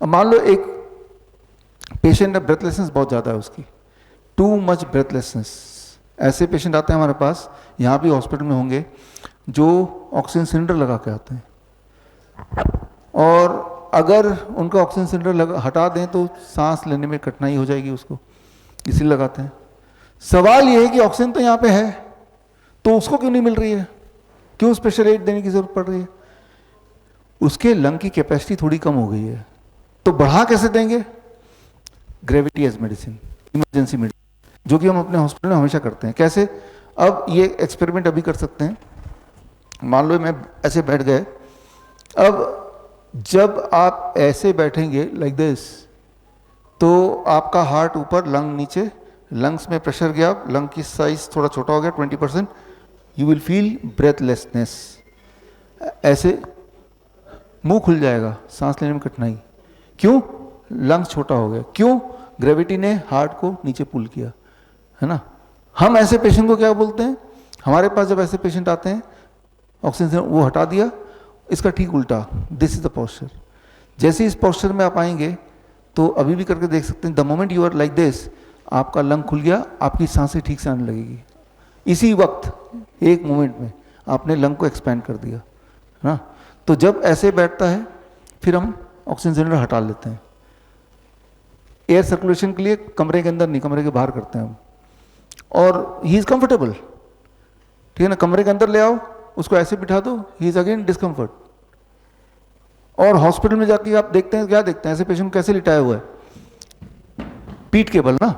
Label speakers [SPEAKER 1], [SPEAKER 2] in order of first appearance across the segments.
[SPEAKER 1] अब मान लो एक पेशेंट है, ब्रेथलेसनेस बहुत ज़्यादा है उसकी, टू मच ब्रेथलेसनेस। ऐसे पेशेंट आते हैं हमारे पास, यहाँ भी हॉस्पिटल में होंगे, जो ऑक्सीजन सिलेंडर लगा के आते हैं, और अगर उनका ऑक्सीजन सिलेंडर हटा दें तो सांस लेने में कठिनाई हो जाएगी उसको, इसीलिए लगाते हैं। सवाल ये है कि ऑक्सीजन तो यहाँ पे है, तो उसको क्यों नहीं मिल रही है, क्यों स्पेशल एड देने की जरूरत पड़ रही है? उसके लंग की कैपेसिटी थोड़ी कम हो गई है, तो बढ़ा कैसे देंगे? Gravity as medicine, emergency medicine, जो कि हम अपने हॉस्पिटल में हमेशा करते हैं। कैसे? अब ये एक्सपेरिमेंट अभी कर सकते हैं। मान लो मैं ऐसे बैठ गए, अब जब आप ऐसे बैठेंगे लाइक दिस, तो आपका हार्ट ऊपर, लंग नीचे, लंग्स में प्रेशर गया, लंग की साइज थोड़ा छोटा हो गया 20%, यू विल फील ब्रेथलेसनेस। ऐसे मुंह खुल जाएगा, सांस लेने में कठिनाई। क्यों? लंग्स छोटा हो गया। क्यों? ग्रेविटी ने हार्ट को नीचे पुल किया, है ना। हम ऐसे पेशेंट को क्या बोलते हैं? हमारे पास जब ऐसे पेशेंट आते हैं, ऑक्सीजन वो हटा दिया, इसका ठीक उल्टा, दिस इज द पोस्चर। जैसे इस पोस्चर में आप आएंगे, तो अभी भी करके देख सकते हैं, the moment you are like this, आपका लंग खुल गया, आपकी सांसें ठीक से आने लगेगी। इसी वक्त एक मोमेंट में आपने लंग को एक्सपैंड कर दिया, है ना। तो जब ऐसे बैठता है, फिर हम ऑक्सीजन सिलेंडर हटा लेते हैं। एयर सर्कुलेशन के लिए कमरे के अंदर नहीं, कमरे के बाहर करते हैं हम, और ही इज कंफर्टेबल, ठीक है ना। कमरे के अंदर ले आओ, उसको ऐसे बिठा दो, ही इज अगेन डिस्कम्फर्ट। और हॉस्पिटल में जाके आप देखते हैं, क्या देखते हैं, ऐसे पेशेंट कैसे लिटाया हुआ है, पीठ केबल ना।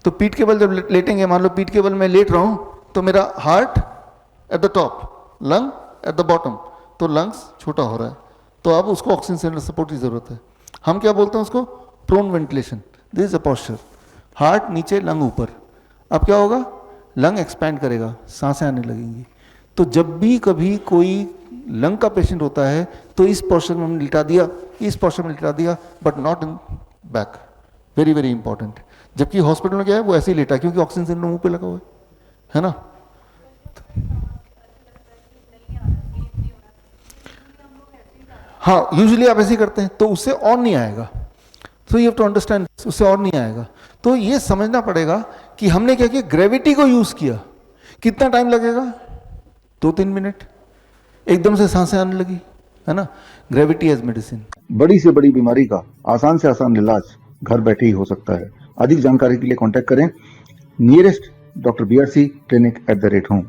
[SPEAKER 1] तो पीठ केबल जब लेटेंगे, मान लो पीठ केबल में लेट रहा हूं, तो मेरा heart at the top, lung at the bottom, तो लंग्स छोटा हो रहा है, तो अब उसको ऑक्सीजन सिलेंडर सपोर्ट की जरूरत है। हम क्या बोलते हैं उसको? Prone ventilation. This is a posture, heart नीचे, लंग ऊपर। अब क्या होगा? लंग एक्सपैंड करेगा, सांसें आने लगेंगी। तो जब भी कभी कोई लंग का पेशेंट होता है, तो इस पोस्चर में हमने लिटा दिया, इस पोस्चर में लिटा दिया, but not in back. Very very important. जबकि हॉस्पिटल में क्या है, वो ऐसे ही लेटा, क्योंकि ऑक्सीजन सिलेंडर मुंह पे लगा हुआ है ना। हाँ, यूजुअली आप ऐसे ही करते हैं, तो उससे और नहीं आएगा। So you have to understand, उससे और नहीं आएगा। तो ये समझना पड़ेगा कि हमने क्या किया, ग्रेविटी को यूज किया। कितना टाइम लगेगा? 2-3 मिनट, एकदम से सांसें आने लगी, है ना। Gravity as medicine.
[SPEAKER 2] बड़ी से बड़ी बीमारी का आसान से आसान इलाज घर बैठे ही हो सकता है। अधिक जानकारी के लिए कांटेक्ट करें nearest doctor BRC clinic @home।